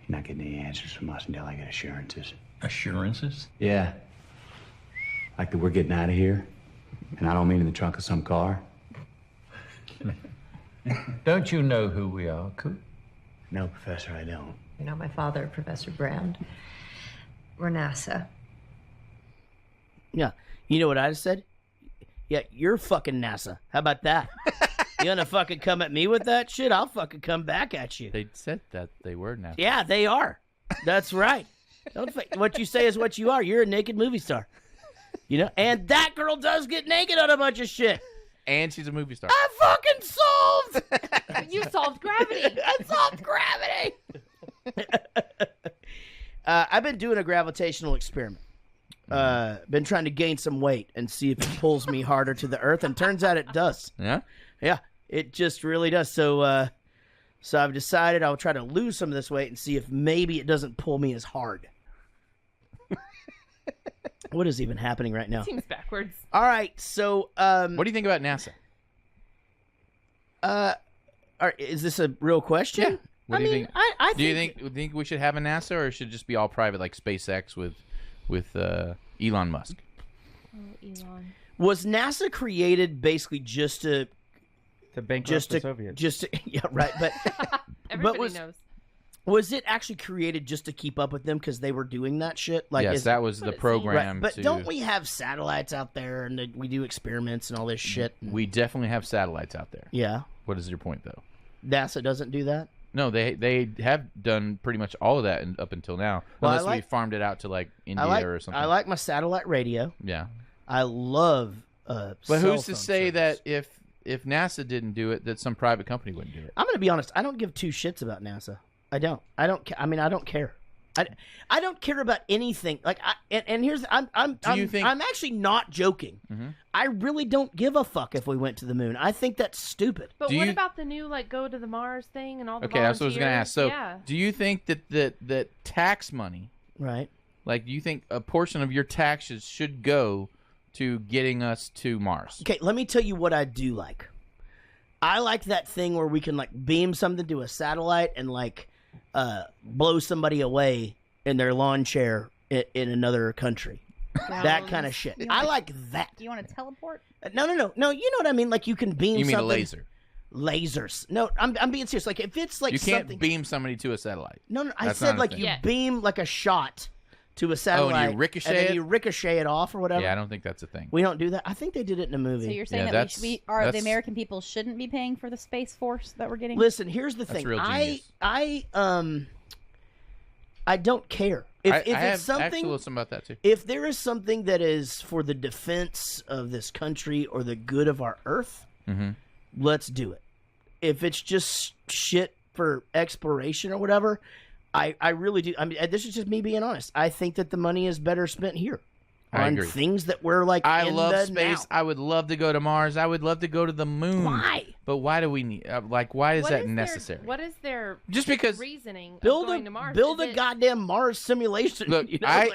You're not getting any answers from us until I get assurances. Assurances? Yeah. Like that we're getting out of here. And I don't mean in the trunk of some car. Don't you know who we are, Coop? No, Professor, I don't. You know, my father, Professor Brand, we're NASA. Yeah. You know what I just said? Yeah, you're fucking NASA. How about that? You gonna fucking come at me with that shit? I'll fucking come back at you. They said that they were NASA. Yeah, they are. That's right. What you say is what you are. You're a naked movie star. You know? And that girl does get naked on a bunch of shit. And she's a movie star. I fucking solved! You solved gravity. I solved gravity! I've been doing a gravitational experiment. Been trying to gain some weight and see if it pulls me harder to the earth, and turns out it does. Yeah? Yeah, it just really does. So I've decided I'll try to lose some of this weight and see if maybe it doesn't pull me as hard. What is even happening right now? Seems backwards. All right, so what do you think about NASA? Is this a real question? Yeah. What do you think? I do you think we should have a NASA, or should it just be all private, like SpaceX with Elon Musk? Oh, Elon. Was NASA created basically just to bankrupt the Soviets? Yeah, right. But Everybody knows. Was it actually created just to keep up with them because they were doing that shit? Like, yes, that was the program. Right. But don't we have satellites out there and we do experiments and all this shit? We definitely have satellites out there. Yeah. What is your point, though? NASA doesn't do that? No, they have done pretty much all of that up until now. Well, unless we farmed it out to like India or something. I like my satellite radio. Yeah. I love. But who's to say that if NASA didn't do it, that some private company wouldn't do it? I'm gonna be honest. I don't give two shits about NASA. I don't. I don't care. I don't care about anything. Like, and here's I'm actually not joking. Mm-hmm. I really don't give a fuck if we went to the moon. I think that's stupid. But what about the new go to the Mars thing and all the Okay, that's what I was going to ask. So, yeah. do you think that tax money, right? Like, do you think a portion of your taxes should go to getting us to Mars? Okay, let me tell you what I do like. I like that thing where we can beam something to a satellite and blow somebody away in their lawn chair in another country. That kind of shit. I like that. Do you want to teleport? No. You know what I mean? Like, you can beam. You mean something. a laser? Lasers. No, I'm being serious. Like, if it's like you can't something... beam somebody to a satellite. No. I said you beam like a shot to a satellite. Oh, and you ricochet and then it? you ricochet it off or whatever. Yeah, I don't think that's a thing. We don't do that. I think they did it in a movie. So you're saying that the American people shouldn't be paying for the Space Force that we're getting? Listen, here's the thing. Real genius. I don't care. If I it's have something, actually something about that too. If there is something that is for the defense of this country or the good of our Earth, let's do it. If it's just shit for exploration or whatever, I really do. I mean, this is just me being honest. I think that the money is better spent here I on agree. things that we're I love the space. now. I would love to go to Mars. I would love to go to the moon. Why? But why do we need? Why is that necessary? What is their just because reasoning of build going to Mars? Build a goddamn Mars simulation. Look,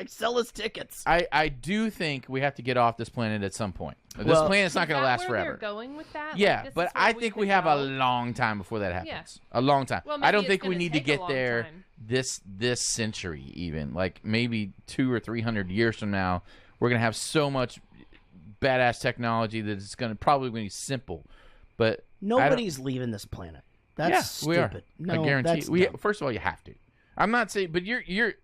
sell us tickets. I do think we have to get off this planet at some point. This planet's not going to last forever. They're going with that? Yeah, but I think we have a long time before that happens. Yeah. A long time. Well, I don't maybe think we need to get there time. this century even. Like maybe 200 or 300 years from now, we're going to have so much badass technology that it's going to probably be simple. But nobody's leaving this planet. That's stupid. We are. No, I guarantee. That's First of all, you have to. I'm not saying, but you're.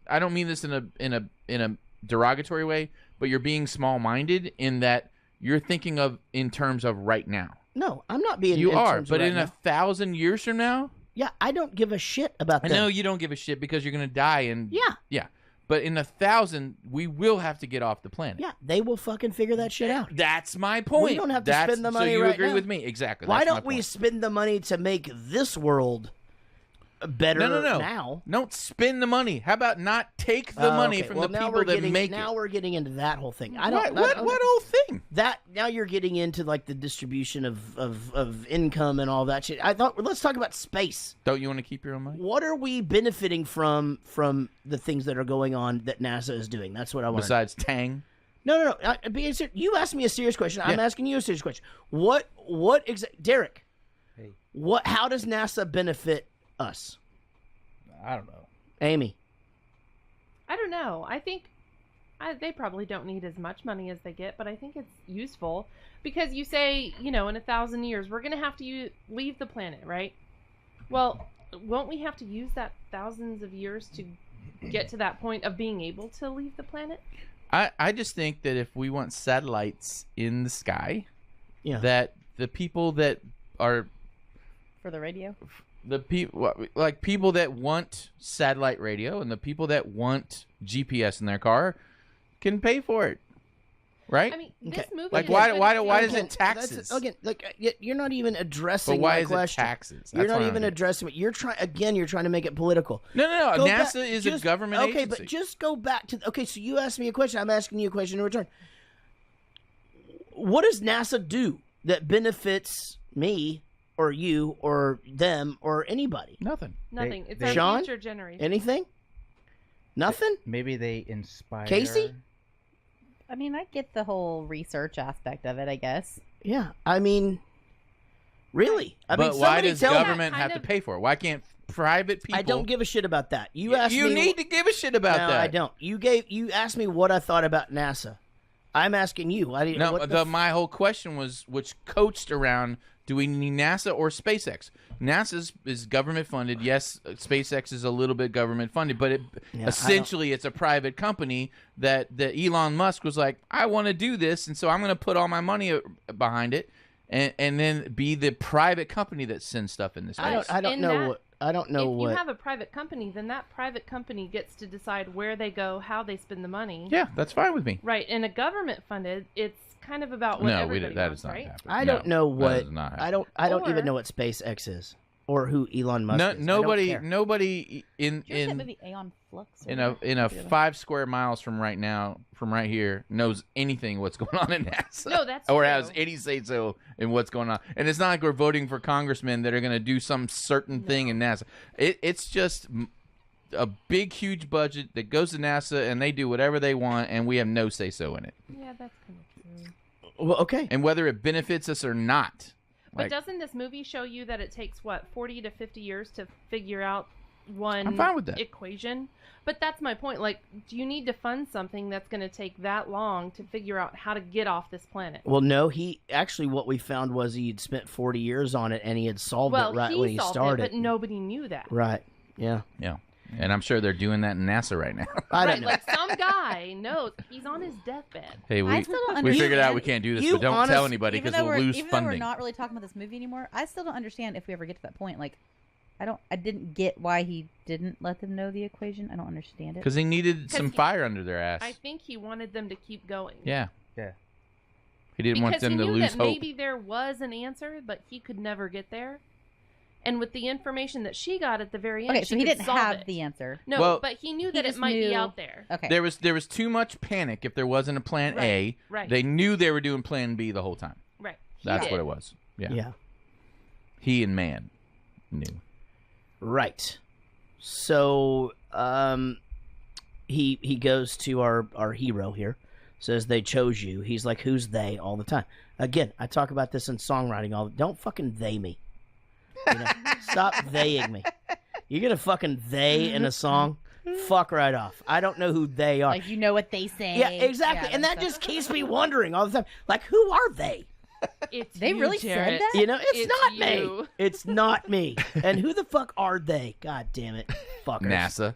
I don't mean this in a derogatory way, but you're being small-minded in that you're thinking of in terms of right now. No, I'm not being. You in are, terms but of right in now. 1,000 years from now. Yeah, I don't give a shit about that. I know you don't give a shit because you're going to die and yeah. But in 1,000, we will have to get off the planet. Yeah, they will fucking figure that shit out. That's my point. We don't have to spend the money so you right agree now. with me? Exactly. Why That's my don't we point. spend the money to make this world better now? Don't spend the money. How about not take the money from the people that make it? Now we're getting into that whole thing. I don't. What whole thing? That now you're getting into like the distribution of income and all that shit. I thought let's talk about space. Don't you want to keep your own money? What are we benefiting from the things that are going on that NASA is doing? That's what I want. Besides Tang. No. You asked me a serious question. I'm asking you a serious question. What Derek? Hey. How does NASA benefit us? I don't know. Amy. I don't know. I think they probably don't need as much money as they get, but I think it's useful because you say, in 1,000 years, we're going to have to leave the planet, right? Well, won't we have to use that thousands of years to get to that point of being able to leave the planet? I just think that if we want satellites in the sky, that the people that are for the radio, the people people that want satellite radio and the people that want GPS in their car can pay for it, right? I mean, this movie. Like why is it taxes? You're not even addressing. But why my is question. it taxes? You're not even addressing it. You're trying to make it political. No. NASA is a government agency. Okay, but just go back to. Okay, so you asked me a question. I'm asking you a question in return. What does NASA do that benefits me or you or them or anybody? Nothing. It's Sean? our future generation. Anything? Nothing? Maybe they inspire. Casey? I mean, I get the whole research aspect of it, I guess. Yeah, I mean, really? But why does government have to pay for it? Why can't private people? I don't give a shit about that. You asked me. You need to give a shit about that. No, I don't. You asked me what I thought about NASA. I'm asking you. My whole question was, which coached around, do we need NASA or SpaceX? NASA is government funded. Yes, SpaceX is a little bit government funded, but essentially it's a private company that Elon Musk was like, I want to do this, and so I'm going to put all my money behind it, and then be the private company that sends stuff in this space. I don't know If what. you have a private company, then that private company gets to decide where they go, how they spend the money. Yeah, that's fine with me. Right. In a government funded, it's kind of about what everybody that wants, is not right? happening. I don't know what. That is not I don't even know what SpaceX is or who Elon Musk is. Nobody in Did you ever see that movie Aeon Flux? in a 5 square miles from right here knows anything what's going on in NASA. No, that's or true. has any say so in what's going on. And it's not like we're voting for congressmen that are going to do some certain thing in NASA. It's just a big, huge budget that goes to NASA, and they do whatever they want, and we have no say so in it. Yeah, that's kind of true. Well, okay. And whether it benefits us or not. But doesn't this movie show you that it takes 40 to 50 years to figure out one I'm fine with that. equation? But that's my point. Like, do you need to fund something that's going to take that long to figure out how to get off this planet? Well, no. What we found was he'd spent 40 years on it, and he had solved it right when he started. But nobody knew that. Right. Yeah. Yeah. And I'm sure they're doing that in NASA right now. I don't know. Like some guy knows he's on his deathbed. Hey, I still don't we figured understand- out we can't do this, but don't tell anybody because we'll lose even funding. though we're not really talking about this movie anymore, I still don't understand if we ever get to that point. Like, I didn't get why he didn't let them know the equation. I don't understand it. Because he needed some fire under their ass. I think he wanted them to keep going. Yeah. Yeah. He didn't want them to lose that hope. Maybe there was an answer, but he could never get there. And with the information that she got at the very end, Okay, so he didn't have the answer. No, but he knew that it might be out there. Okay. There was too much panic if there wasn't a plan A. Right. They knew they were doing plan B the whole time. Right. That's what it was. Yeah. Yeah. He and man knew. Right. So he goes to our hero here, says they chose you. He's like, who's they all the time? Again, I talk about this in songwriting don't fucking they me. Stop theying me. You're gonna fucking they in a song? Fuck right off. I don't know who they are. Like, you know what they say. Yeah, exactly. And that just keeps me wondering all the time. Like, who are they? They really said that? It's not me. It's not me. And who the fuck are they? God damn it. Fuckers. NASA.